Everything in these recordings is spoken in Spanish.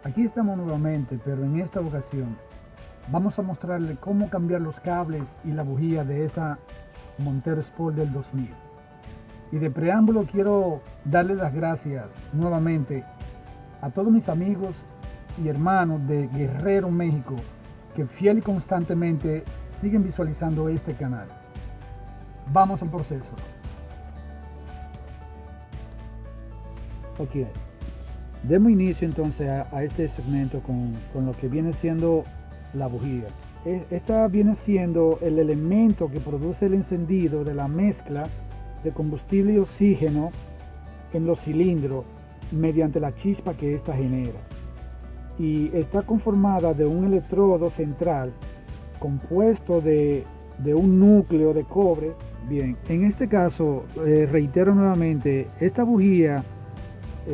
Aquí estamos nuevamente, pero en esta ocasión vamos a mostrarle cómo cambiar los cables y la bujía de esta Montero Sport del 2000. Y de preámbulo quiero darle las gracias nuevamente a todos mis amigos y hermanos de Guerrero, México, que fiel y constantemente siguen visualizando este canal. Vamos al proceso. Ok, demos inicio entonces a este segmento con lo que viene siendo la bujía. Esta viene siendo el elemento que produce el encendido de la mezcla de combustible y oxígeno en los cilindros mediante la chispa que ésta genera. Y está conformada de un electrodo central compuesto de un núcleo de cobre. Bien, en este caso, reitero nuevamente, esta bujía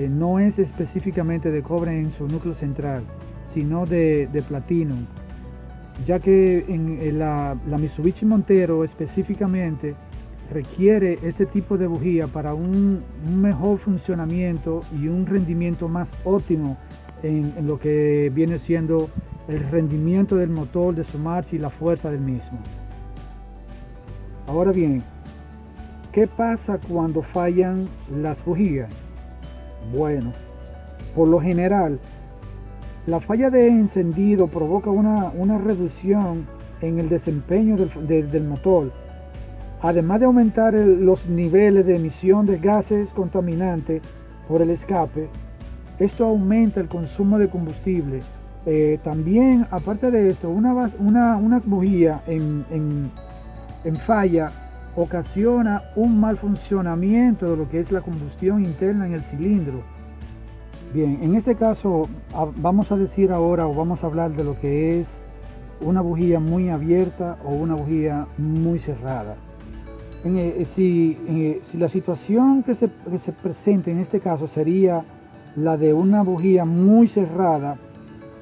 no es específicamente de cobre en su núcleo central, sino de platino, ya que en la Mitsubishi Montero específicamente requiere este tipo de bujía para un mejor funcionamiento y un rendimiento más óptimo en lo que viene siendo el rendimiento del motor, de su marcha y la fuerza del mismo. Ahora bien, ¿qué pasa cuando fallan las bujías? Bueno, por lo general, la falla de encendido provoca una reducción en el desempeño del motor, además de aumentar los niveles de emisión de gases contaminantes por el escape. Esto aumenta el consumo de combustible. También, aparte de esto, una bujía en falla ocasiona un mal funcionamiento de lo que es la combustión interna en el cilindro. Bien, en este caso vamos a decir ahora o vamos a hablar de lo que es una bujía muy abierta o una bujía muy cerrada. Si la situación que se presenta en este caso sería la de una bujía muy cerrada,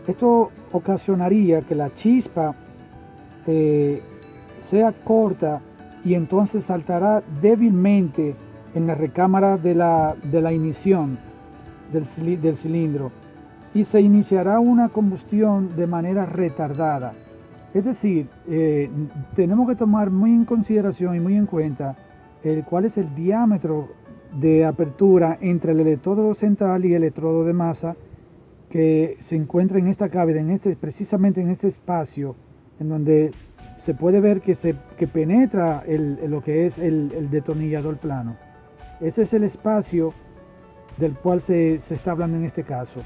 esto ocasionaría que la chispa sea corta y entonces saltará débilmente en la recámara de la ignición del cilindro y se iniciará una combustión de manera retardada. Es decir, tenemos que tomar muy en consideración y muy en cuenta cuál es el diámetro de apertura entre el electrodo central y el electrodo de masa que se encuentra en esta cavidad, precisamente en este espacio en donde se puede ver que penetra lo que es el destornillador plano. Ese es el espacio del cual se está hablando en este caso.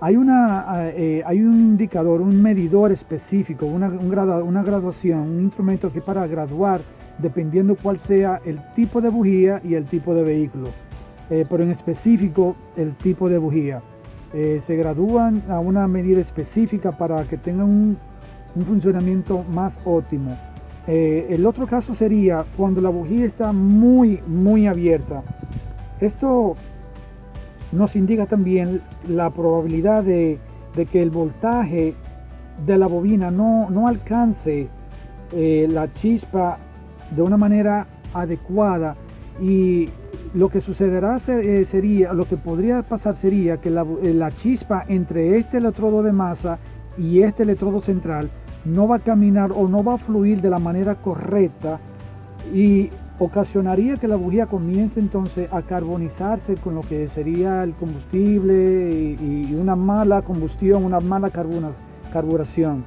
Hay un indicador, un medidor específico, una graduación, un instrumento que para graduar dependiendo cuál sea el tipo de bujía y el tipo de vehículo, pero en específico el tipo de bujía. Se gradúan a una medida específica para que tengan un funcionamiento más óptimo. El otro caso sería cuando la bujía está muy abierta. Esto nos indica también la probabilidad de que el voltaje de la bobina no alcance la chispa de una manera adecuada, y lo que sucederá lo que podría pasar sería que la chispa entre este electrodo de masa y este electrodo central no va a caminar o no va a fluir de la manera correcta y ocasionaría que la bujía comience entonces a carbonizarse con lo que sería el combustible y una mala combustión, una mala carburación.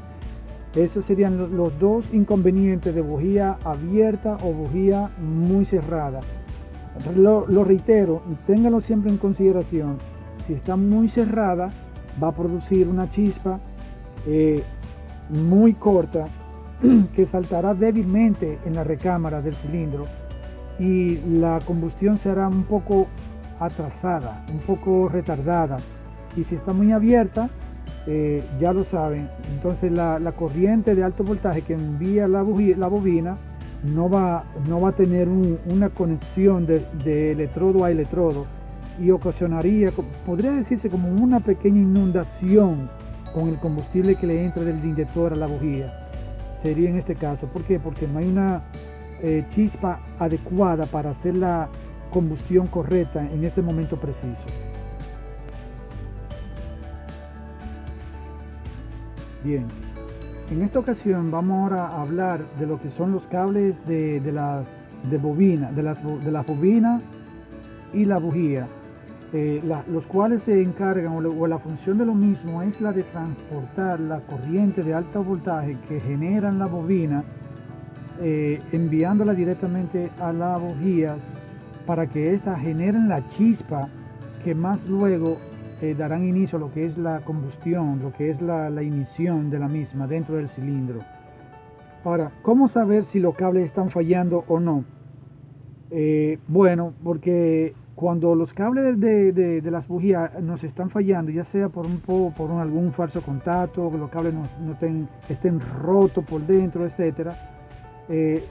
Esos serían los dos inconvenientes de bujía abierta o bujía muy cerrada. Lo reitero, ténganlo siempre en consideración. Si está muy cerrada, va a producir una chispa muy corta que saltará débilmente en la recámara del cilindro y la combustión será un poco atrasada, un poco retardada. Y si está muy abierta, ya lo saben, entonces la corriente de alto voltaje que envía la bobina no va a tener una conexión de electrodo a electrodo y ocasionaría, podría decirse, como una pequeña inundación con el combustible que le entra del inyector a la bujía. Sería en este caso. ¿Por qué? Porque no hay una chispa adecuada para hacer la combustión correcta en ese momento preciso. Bien, en esta ocasión vamos ahora a hablar de lo que son los cables de las bobinas y la bujía, los cuales se encargan o la función de lo mismo es la de transportar la corriente de alto voltaje que generan las bobinas, enviándola directamente a las bujías para que éstas generen la chispa que más luego darán inicio a lo que es la combustión, lo que es la ignición de la misma dentro del cilindro. Ahora, ¿cómo saber si los cables están fallando o no? Bueno, porque cuando los cables de las bujías nos están fallando, ya sea por algún falso contacto, que los cables estén rotos por dentro, etcétera,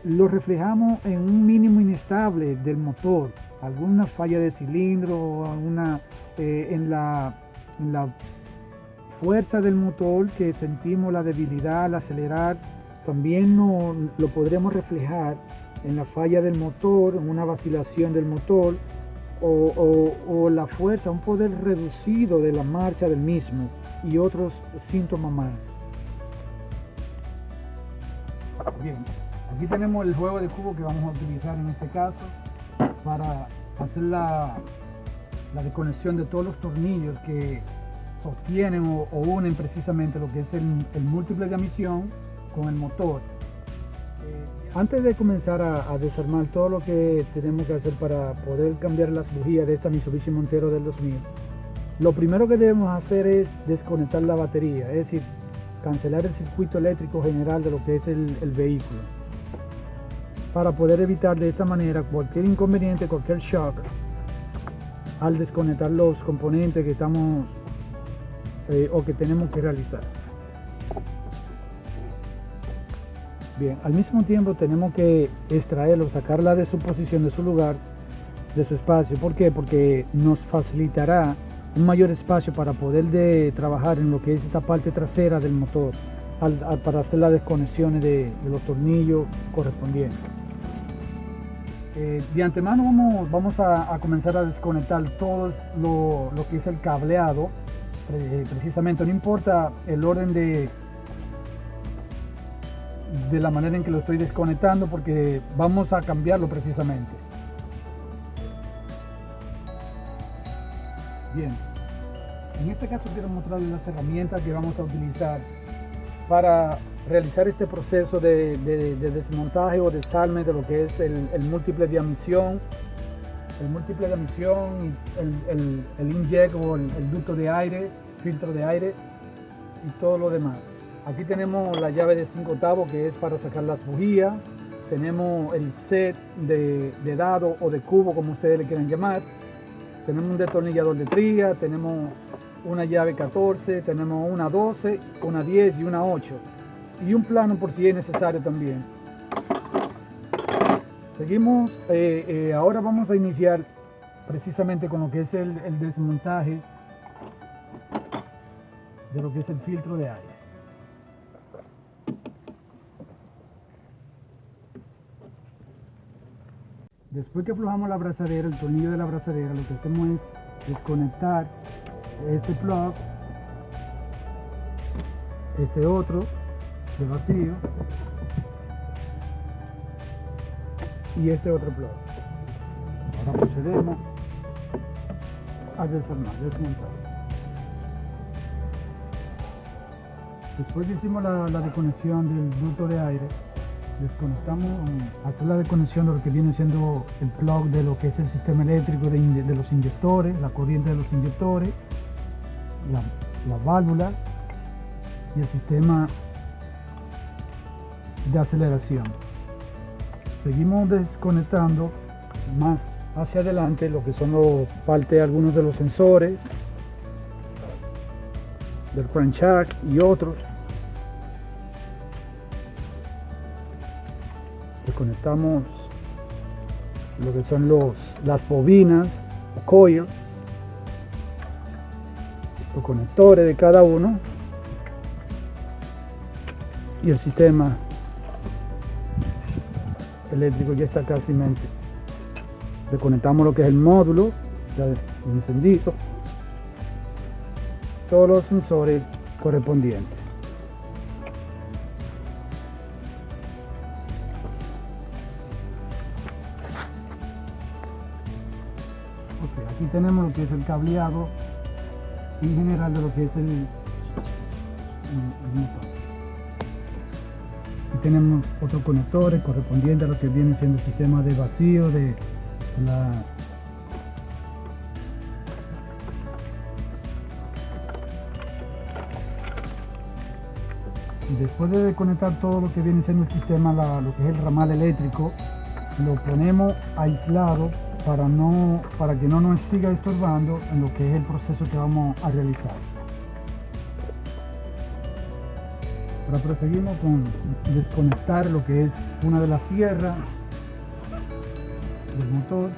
lo reflejamos en un mínimo inestable del motor, alguna falla de cilindro, alguna en la fuerza del motor, que sentimos la debilidad al acelerar. También lo podremos reflejar en la falla del motor, en una vacilación del motor, o la fuerza, un poder reducido de la marcha del mismo, y otros síntomas más. Bien, aquí tenemos el juego de cubo que vamos a utilizar en este caso para hacer la desconexión de todos los tornillos que sostienen o unen precisamente lo que es el múltiple de admisión con el motor. Antes de comenzar a desarmar todo lo que tenemos que hacer para poder cambiar las bujías de esta Mitsubishi Montero del 2000, lo primero que debemos hacer es desconectar la batería, es decir, cancelar el circuito eléctrico general de lo que es el vehículo, para poder evitar de esta manera cualquier inconveniente, cualquier shock al desconectar los componentes que estamos o que tenemos que realizar. Bien, al mismo tiempo tenemos que extraerlo, sacarla de su posición, de su lugar, de su espacio. ¿Por qué? Porque nos facilitará un mayor espacio para poder trabajar en lo que es esta parte trasera del motor, para hacer las desconexiones de los tornillos correspondientes. De antemano vamos a comenzar a desconectar todo lo que es el cableado, precisamente. No importa el orden de la manera en que lo estoy desconectando, porque vamos a cambiarlo precisamente. Bien, en este caso quiero mostrarles las herramientas que vamos a utilizar para realizar este proceso de desmontaje o desarme de lo que es el múltiple de admisión, el inject o el ducto de aire, filtro de aire y todo lo demás. Aquí tenemos la llave de 5/8, que es para sacar las bujías. Tenemos el set de dado o de cubo, como ustedes le quieran llamar. Tenemos un destornillador de tría, tenemos una llave 14, tenemos una 12, una 10 y una 8. Y un plano por si es necesario también. Seguimos, ahora vamos a iniciar precisamente con lo que es el desmontaje de lo que es el filtro de aire. Después que aflojamos la abrazadera, el tornillo de la abrazadera, lo que hacemos es desconectar este plug, este otro de vacío y este otro plug. Ahora procedemos a desmontar. Después que hicimos la desconexión del ducto de aire, desconectamos, hacer la desconexión de lo que viene siendo el plug de lo que es el sistema eléctrico de los inyectores, la corriente de los inyectores, la válvula y el sistema de aceleración. Seguimos desconectando más hacia adelante lo que son algunos de los sensores del crankshaft y otros. Desconectamos lo que son las bobinas, coil, los conectores de cada uno y el sistema eléctrico ya está casi mente. Desconectamos lo que es el módulo de encendido, todos los sensores correspondientes. aquí tenemos lo que es el cableado en general de lo que es el motor. Aquí tenemos otros conectores correspondientes a lo que viene siendo el sistema de vacío de la después de conectar todo lo que viene siendo el sistema, lo que es el ramal eléctrico, lo ponemos aislado para que no nos siga estorbando en lo que es el proceso que vamos a realizar. Ahora proseguimos con desconectar lo que es una de las tierras del motor.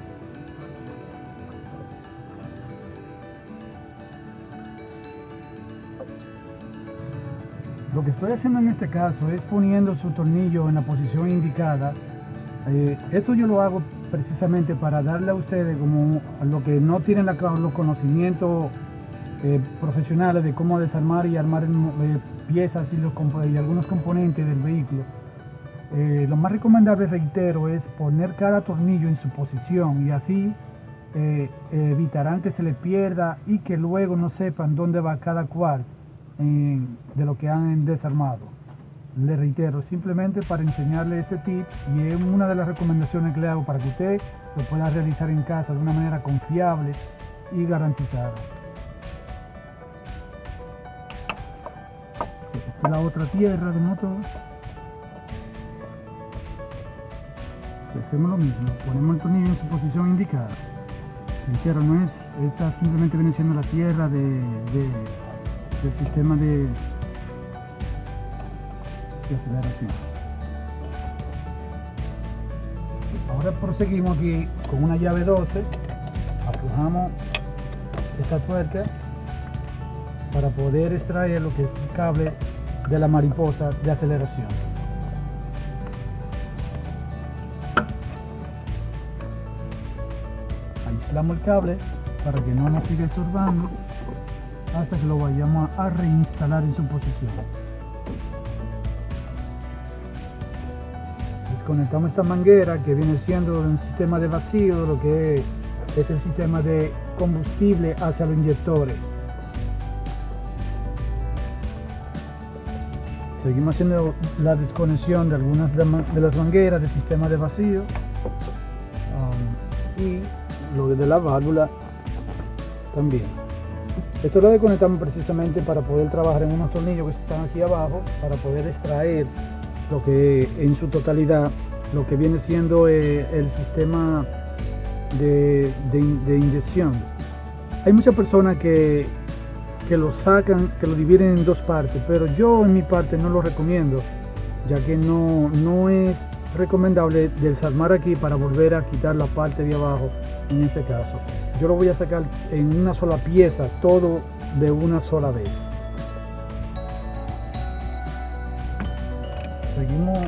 Lo que estoy haciendo en este caso es poniendo su tornillo en la posición indicada. Esto yo lo hago precisamente para darle a ustedes, como a los que no tienen los conocimientos profesionales de cómo desarmar y armar piezas y algunos componentes del vehículo. Lo más recomendable, reitero, es poner cada tornillo en su posición y así evitarán que se les pierda y que luego no sepan dónde va cada cual de lo que han desarmado. Le reitero, simplemente para enseñarle este tip, y es una de las recomendaciones que le hago para que usted lo pueda realizar en casa de una manera confiable y garantizada. Esta es la otra tierra del motor. Hacemos lo mismo, ponemos el tornillo en su posición indicada. Reitero, no es, esta simplemente viene siendo la tierra del sistema de aceleración. Ahora proseguimos aquí con una llave 12, aflojamos esta tuerca para poder extraer lo que es el cable de la mariposa de aceleración. Aislamos el cable para que no nos siga estorbando hasta que lo vayamos a reinstalar en su posición. Desconectamos esta manguera que viene siendo un sistema de vacío, lo que es el sistema de combustible hacia los inyectores. Seguimos haciendo la desconexión de algunas de las mangueras del sistema de vacío y lo de la válvula también. Esto lo desconectamos precisamente para poder trabajar en unos tornillos que están aquí abajo, para poder extraer lo que en su totalidad, lo que viene siendo el sistema de inyección. Hay muchas personas que lo sacan, que lo dividen en dos partes, pero yo en mi parte no lo recomiendo, ya que no es recomendable desarmar aquí para volver a quitar la parte de abajo. En este caso yo lo voy a sacar en una sola pieza, todo de una sola vez. Seguimos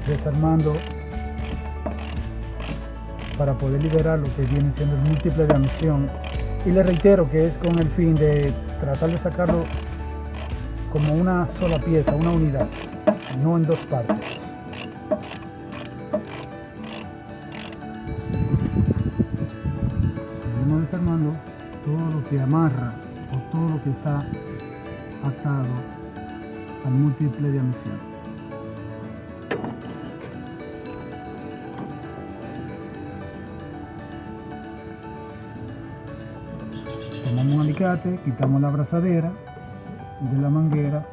desarmando para poder liberar lo que viene siendo el múltiple de admisión, y le reitero que es con el fin de tratar de sacarlo como una sola pieza, una unidad, no en dos partes. Seguimos desarmando todo lo que amarra o todo lo que está atado al múltiple de admisión. Tomamos un alicate, quitamos la abrazadera de la manguera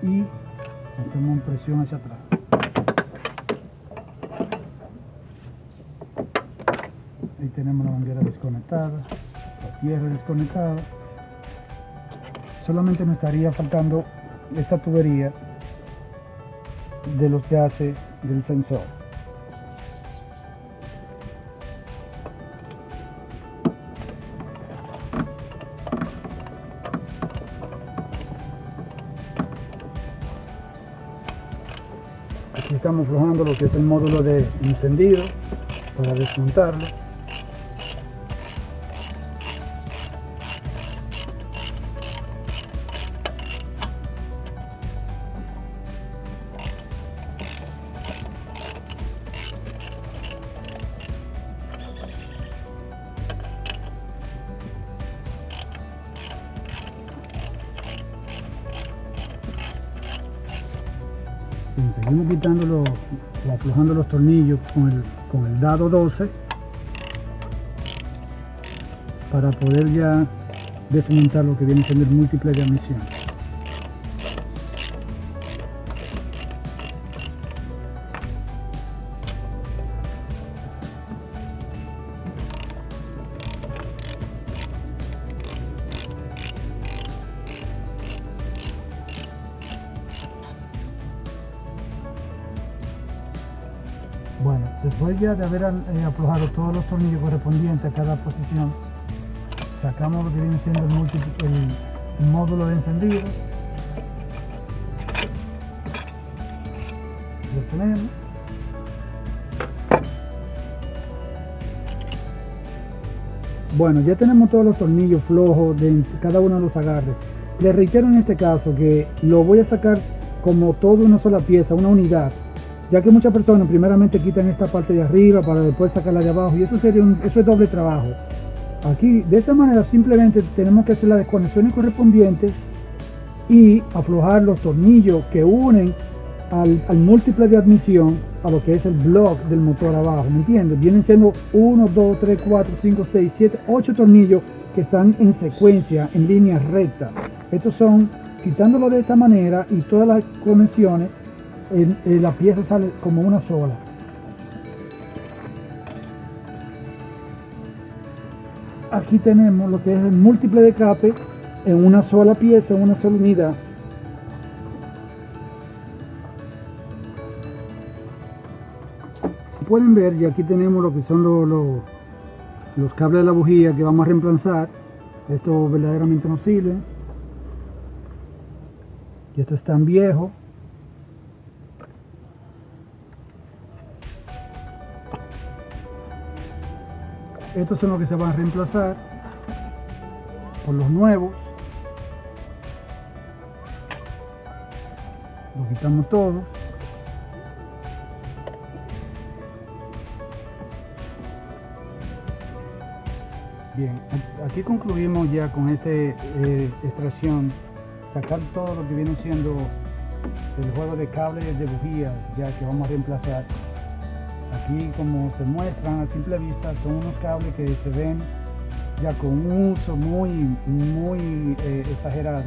y hacemos presión hacia atrás. Ahí tenemos la manguera desconectada, la tierra desconectada. Solamente nos estaría faltando esta tubería de los gases del sensor. Aquí estamos aflojando lo que es el módulo de encendido para desmontarlo. Bien, seguimos quitándolo o aflojando los tornillos con el dado 12 para poder ya desmontar lo que viene siendo el múltiple de admisión. Bueno, después ya de haber aflojado todos los tornillos correspondientes a cada posición, sacamos lo que viene siendo el módulo de encendido. Lo tenemos. Bueno, ya tenemos todos los tornillos flojos de cada uno de los agarres. Les reitero en este caso que lo voy a sacar como todo una sola pieza, una unidad, ya que muchas personas primeramente quitan esta parte de arriba para después sacarla de abajo, y eso es doble trabajo. Aquí de esta manera simplemente tenemos que hacer las desconexiones correspondientes y aflojar los tornillos que unen al múltiple de admisión a lo que es el block del motor abajo, ¿me entiendes? Vienen siendo 1, 2, 3, 4, 5, 6, 7, 8 tornillos que están en secuencia, en línea recta. Estos son, quitándolo de esta manera y todas las conexiones, la pieza sale como una sola. Aquí tenemos lo que es el múltiple de escape en una sola pieza, en una sola unidad. Pueden ver, y aquí tenemos lo que son los cables de la bujía que vamos a reemplazar. Esto verdaderamente no sirve, y esto es tan viejo. Estos son los que se van a reemplazar por los nuevos. Lo quitamos todos. Bien, aquí concluimos ya con esta extracción, sacar todo lo que viene siendo el juego de cables de bujías ya que vamos a reemplazar. Aquí, como se muestran a simple vista, son unos cables que se ven ya con un uso muy exagerado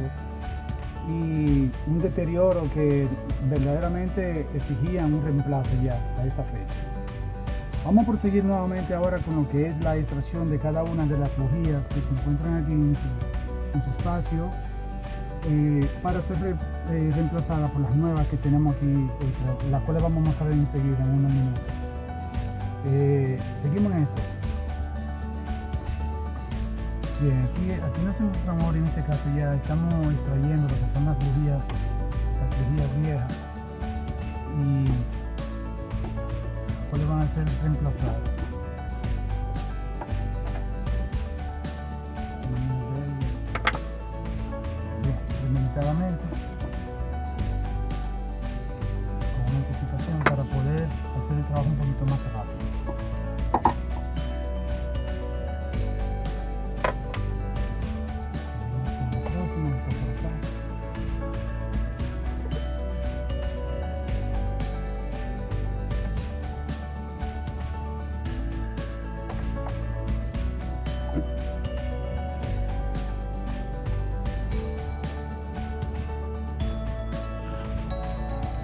y un deterioro que verdaderamente exigían un reemplazo ya a esta fecha. Vamos a proseguir nuevamente ahora con lo que es la extracción de cada una de las bujías que se encuentran aquí en su espacio para ser reemplazadas por las nuevas que tenemos aquí, las cuales vamos a mostrar enseguida en unos minutos. Seguimos en esto. Bien, aquí no se encontramos ahora en este caso, ya estamos extrayendo lo que son las bujías viejas y cuáles van a ser reemplazadas. Bien, premeditadamente, con anticipación para poder hacer el trabajo un poquito más rápido.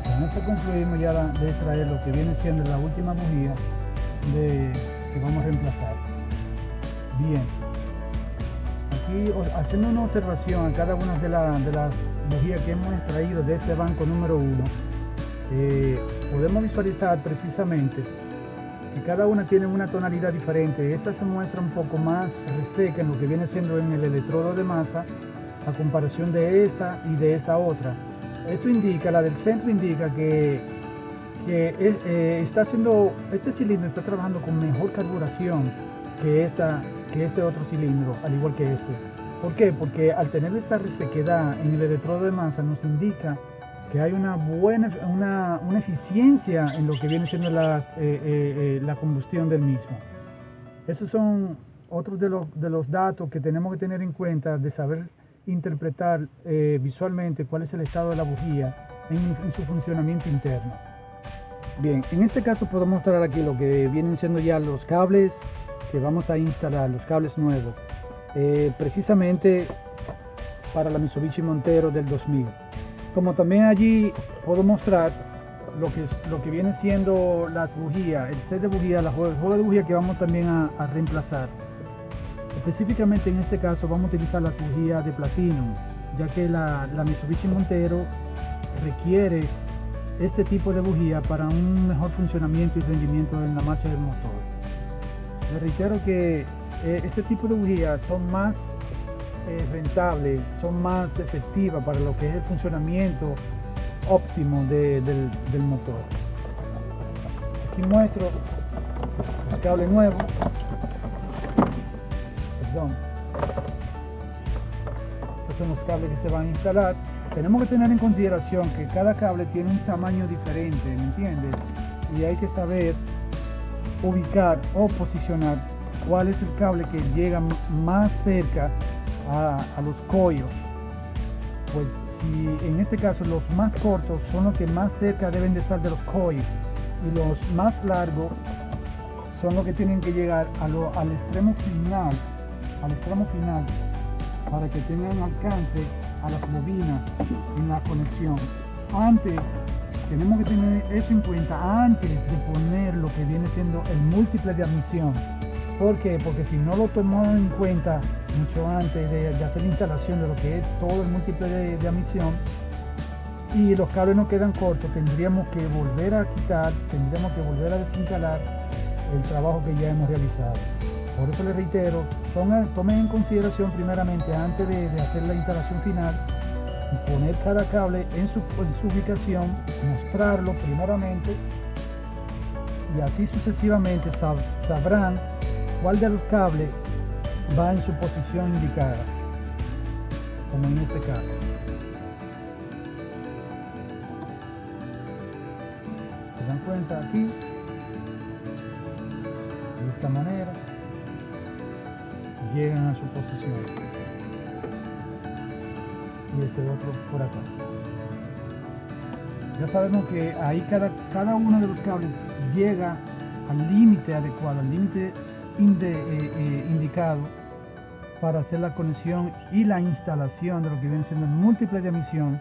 Con esto concluimos ya de extraer lo que viene siendo la última bujía que vamos a reemplazar. Bien, aquí haciendo una observación a cada una de las bujías que hemos extraído de este banco número 1, podemos visualizar precisamente que cada una tiene una tonalidad diferente. Esta se muestra un poco más reseca en lo que viene siendo en el electrodo de masa a comparación de esta y de esta otra. Esto indica, la del centro indica que este cilindro está trabajando con mejor carburación que este otro cilindro, al igual que este. ¿Por qué? Porque al tener esta resequedad en el electrodo de masa nos indica que hay una eficiencia en lo que viene siendo la combustión del mismo. Esos son otros de los datos que tenemos que tener en cuenta, de saber interpretar visualmente cuál es el estado de la bujía en su funcionamiento interno. Bien, en este caso puedo mostrar aquí lo que vienen siendo ya los cables que vamos a instalar, los cables nuevos, precisamente para la Mitsubishi Montero del 2000. Como también allí puedo mostrar lo que viene siendo las bujías, el set de bujías, la juego de bujías que vamos también a reemplazar. Específicamente en este caso vamos a utilizar las bujías de platino, ya que la Mitsubishi Montero requiere este tipo de bujía para un mejor funcionamiento y rendimiento en la marcha del motor. Les reitero que este tipo de bujías son más rentables, son más efectivas para lo que es el funcionamiento óptimo del motor. Aquí muestro los cables nuevos. Estos son los cables que se van a instalar. Tenemos que tener en consideración que cada cable tiene un tamaño diferente, ¿me entiendes? Y hay que saber ubicar o posicionar cuál es el cable que llega más cerca a los collos. Pues si en este caso los más cortos son los que más cerca deben de estar de los collos y los más largos son los que tienen que llegar al extremo final, para que tengan alcance a las bobinas en la conexión. Antes, tenemos que tener eso en cuenta antes de poner lo que viene siendo el múltiple de admisión. ¿Por qué? Porque si no lo tomamos en cuenta mucho antes de hacer la instalación de lo que es todo el múltiple de admisión y los cables nos quedan cortos, tendríamos que volver a quitar, tendríamos que volver a desinstalar el trabajo que ya hemos realizado. Por eso les reitero, tomen en consideración primeramente antes de hacer la instalación final, poner cada cable en su ubicación, mostrarlo primeramente y así sucesivamente sabrán cuál de los cables va en su posición indicada, como en este caso. ¿Se dan cuenta aquí? De esta manera llegan a su posición y este otro por acá. Ya sabemos que ahí cada uno de los cables llega al límite adecuado, al límite indicado para hacer la conexión y la instalación de lo que viene siendo el múltiple de admisión,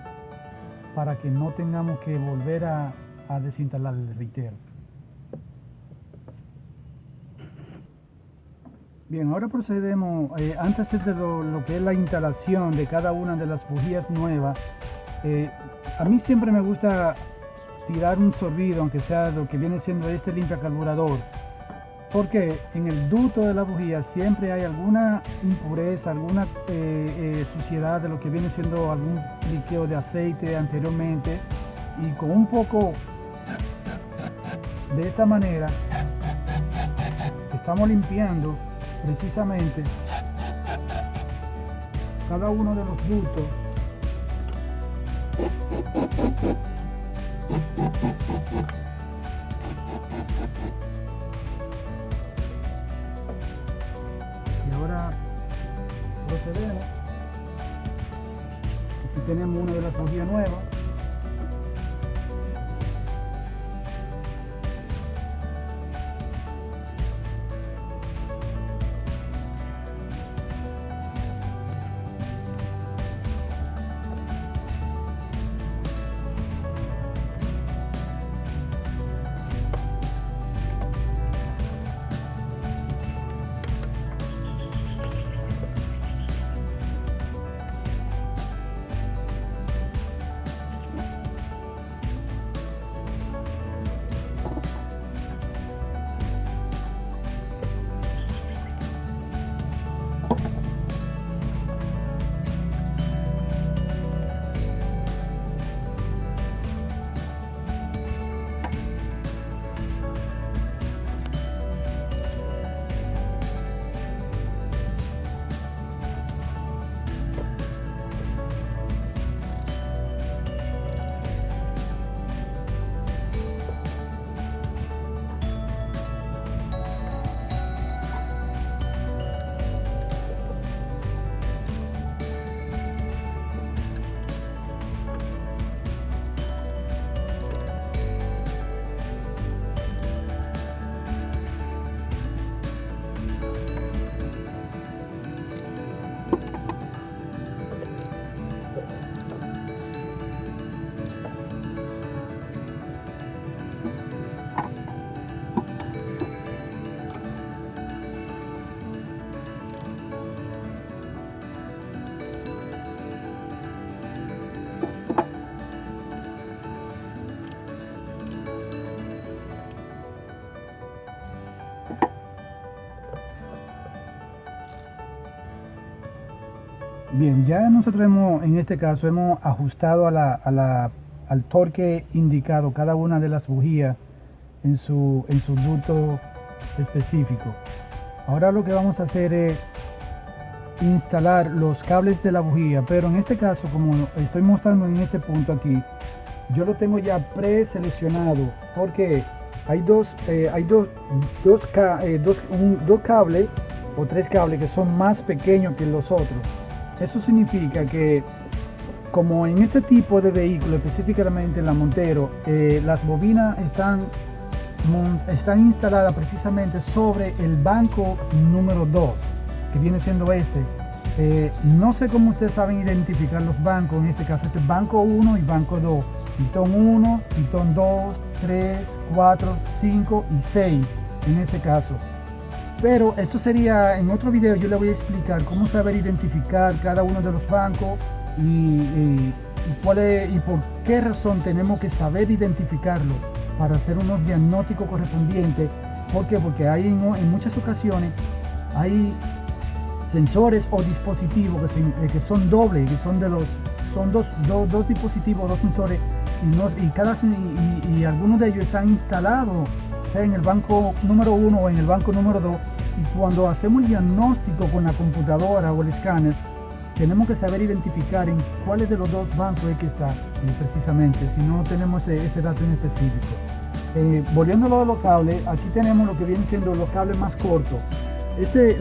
para que no tengamos que volver a desinstalar el reitero. Bien, ahora procedemos, antes de lo que es la instalación de cada una de las bujías nuevas, a mí siempre me gusta tirar un sorbido, aunque sea lo que viene siendo este limpia carburador, porque en el ducto de la bujía siempre hay alguna impureza, alguna suciedad de lo que viene siendo algún líquido de aceite anteriormente, y con un poco de esta manera estamos limpiando precisamente cada uno de los ductos y ahora procedemos. Aquí tenemos una de las bujías nuevas. Bien, ya nosotros en este caso hemos ajustado al torque indicado cada una de las bujías en su ducto específico. Ahora lo que vamos a hacer es instalar los cables de la bujía, pero en este caso, como estoy mostrando en este punto aquí, yo lo tengo ya preseleccionado porque hay dos cables o tres cables que son más pequeños que los otros. Eso significa que, como en este tipo de vehículo, específicamente en la Montero, las bobinas están instaladas precisamente sobre el banco número 2, que viene siendo este. No sé cómo ustedes saben identificar los bancos, en este caso este es banco 1 y banco 2, pitón 1, pitón 2, 3, 4, 5 y 6 en este caso. Pero esto sería, en otro video yo le voy a explicar cómo saber identificar cada uno de los bancos y por qué razón tenemos que saber identificarlo para hacer unos diagnósticos correspondientes. ¿Por qué? Porque hay en muchas ocasiones hay sensores o dispositivos que son dobles, que son dos dispositivos, dos sensores, y algunos de ellos están instalados, sea en el banco número 1 o en el banco número 2, y cuando hacemos el diagnóstico con la computadora o el escáner, tenemos que saber identificar en cuáles de los dos bancos es que está, precisamente, si no tenemos ese dato en específico. Volviendo a los cables, aquí tenemos lo que vienen siendo los cables más cortos.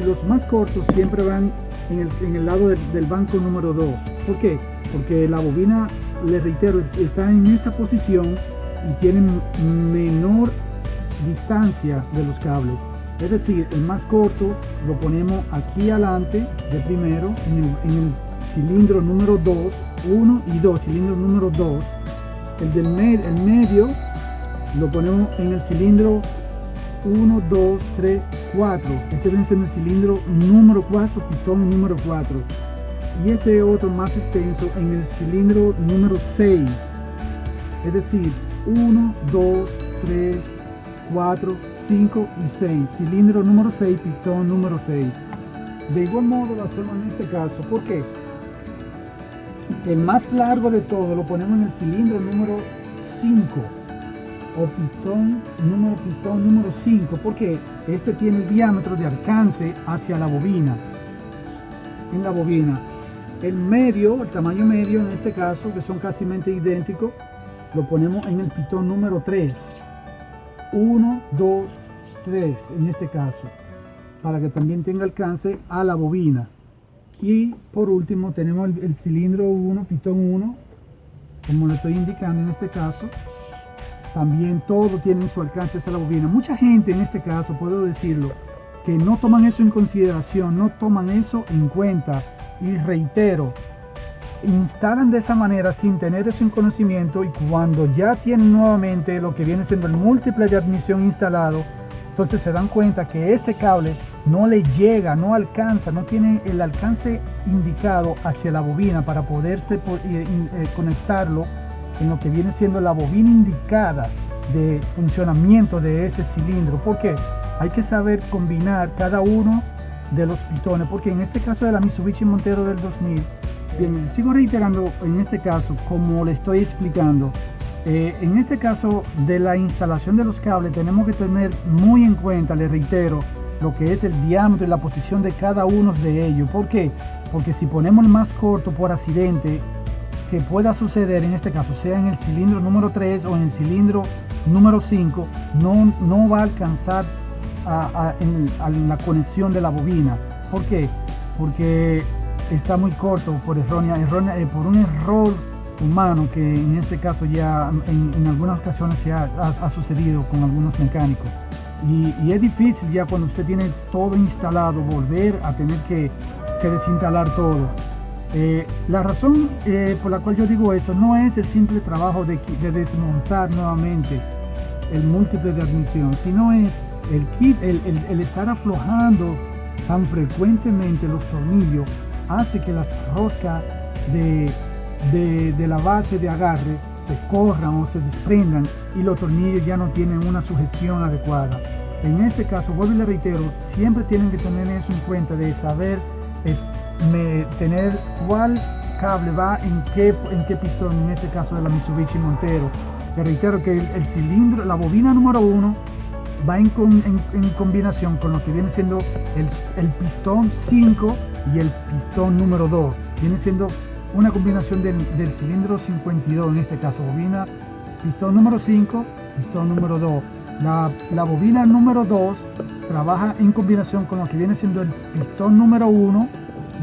Los más cortos siempre van en el lado del banco número 2. ¿Por qué? Porque la bobina, les reitero, está en esta posición y tiene menor distancia de los cables. Es decir, el más corto lo ponemos aquí adelante de primero en el cilindro número 2, 1 y 2, cilindro número 2. El medio lo ponemos en el cilindro 1, 2, 3, 4. Este viene siendo el cilindro número 4, pitón número 4. Y este otro más extenso en el cilindro número 6. Es decir, 1, 2, 3, 4, 5 y 6. Cilindro número 6, pitón número 6. De igual modo lo hacemos en este caso. ¿Por qué? El más largo de todo lo ponemos en el cilindro número 5. O pitón número 5, porque este tiene el diámetro de alcance hacia la bobina. En la bobina, el tamaño medio en este caso, que son casi idénticos, lo ponemos en el pitón número 3. 1, 2, 3 en este caso, para que también tenga alcance a la bobina. Y por último tenemos el cilindro 1, pitón 1, como le estoy indicando en este caso. También todo tiene su alcance hacia la bobina. Mucha gente en este caso, puedo decirlo, que no toman eso en consideración, no toman eso en cuenta, y reitero, instalan de esa manera sin tener eso en conocimiento, y cuando ya tienen nuevamente lo que viene siendo el múltiple de admisión instalado, entonces se dan cuenta que este cable no le llega, no alcanza, no tiene el alcance indicado hacia la bobina para poderse conectarlo en lo que viene siendo la bobina indicada de funcionamiento de ese cilindro. Porque hay que saber combinar cada uno de los pitones, porque en este caso de la Mitsubishi Montero del 2000, bien, sigo reiterando en este caso como le estoy explicando, en este caso de la instalación de los cables tenemos que tener muy en cuenta, le reitero, lo que es el diámetro y la posición de cada uno de ellos. ¿Por qué? Porque si ponemos el más corto por accidente, que pueda suceder en este caso, sea en el cilindro número 3 o en el cilindro número 5, no va a alcanzar a la conexión de la bobina. ¿Por qué? Porque está muy corto por por un error humano, que en este caso ya en algunas ocasiones se ha sucedido con algunos mecánicos. Y es difícil ya cuando usted tiene todo instalado volver a tener que desinstalar todo. La razón por la cual yo digo esto no es el simple trabajo de desmontar nuevamente el múltiple de admisión, sino es el estar aflojando tan frecuentemente los tornillos hace que las roscas de la base de agarre se corran o se desprendan y los tornillos ya no tienen una sujeción adecuada. En este caso, vuelvo y le reitero, siempre tienen que tener eso en cuenta, de saber tener cuál cable va en qué pistón, en este caso de la Mitsubishi Montero. Te reitero que el cilindro, la bobina número 1 va en combinación con lo que viene siendo el pistón 5 y el pistón número 2. Viene siendo una combinación del cilindro 52, en este caso bobina, pistón número 5, pistón número 2. La bobina número 2 trabaja en combinación con lo que viene siendo el pistón número 1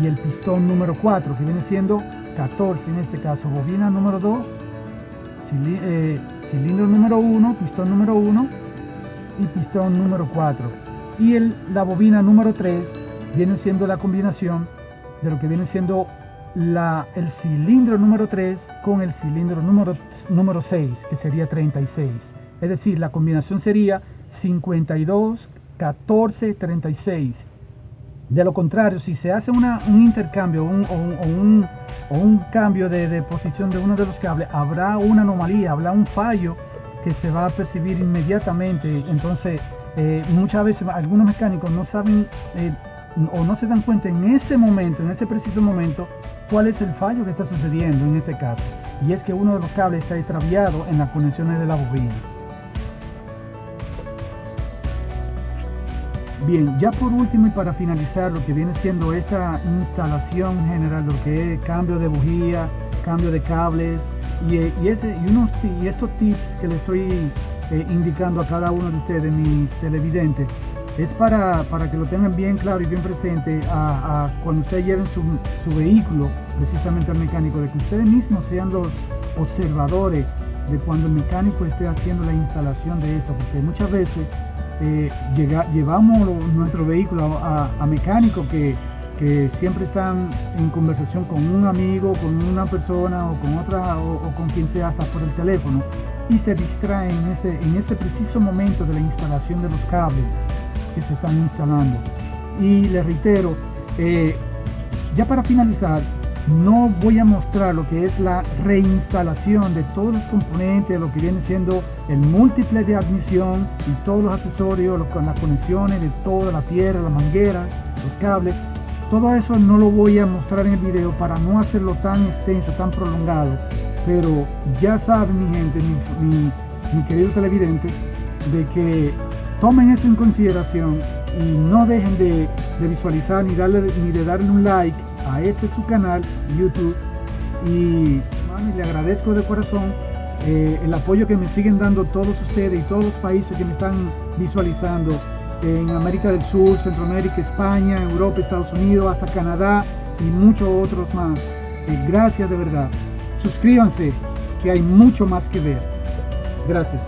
y el pistón número 4, que viene siendo 14 en este caso. Bobina número 2, cilindro número 1, pistón número 1 y pistón número 4. Y la bobina número 3 viene siendo la combinación de lo que viene siendo el cilindro número 3 con el cilindro número 6, que sería 36. Es decir, la combinación sería 52, 14, 36. De lo contrario, si se hace un intercambio o un cambio de posición de uno de los cables, habrá una anomalía, habrá un fallo que se va a percibir inmediatamente. Entonces, muchas veces algunos mecánicos no saben o no se dan cuenta en ese momento, en ese preciso momento, cuál es el fallo que está sucediendo en este caso. Y es que uno de los cables está extraviado en las conexiones de la bobina. Bien, ya por último y para finalizar lo que viene siendo esta instalación general, lo que es cambio de bujía, cambio de cables y estos tips que les estoy indicando a cada uno de ustedes, mis televidentes, es para que lo tengan bien claro y bien presente cuando ustedes lleven su vehículo precisamente al mecánico, de que ustedes mismos sean los observadores de cuando el mecánico esté haciendo la instalación de esto, porque muchas veces llevamos nuestro vehículo a mecánicos que siempre están en conversación con un amigo, con una persona o con otra o con quien sea, hasta por el teléfono, y se distraen en ese preciso momento de la instalación de los cables que se están instalando. Y les reitero, ya para finalizar, no voy a mostrar lo que es la reinstalación de todos los componentes, lo que viene siendo el múltiple de admisión y todos los accesorios, con las conexiones de toda la tierra, la manguera, los cables. Todo eso no lo voy a mostrar en el video para no hacerlo tan extenso, tan prolongado. Pero ya saben, mi gente, mi querido televidente, de que tomen esto en consideración y no dejen de visualizar ni de darle un like a su canal YouTube. Y le agradezco de corazón el apoyo que me siguen dando todos ustedes y todos los países que me están visualizando en América del Sur, Centroamérica, España, Europa, Estados Unidos, hasta Canadá y muchos otros más. Gracias de verdad. Suscríbanse, que hay mucho más que ver. Gracias.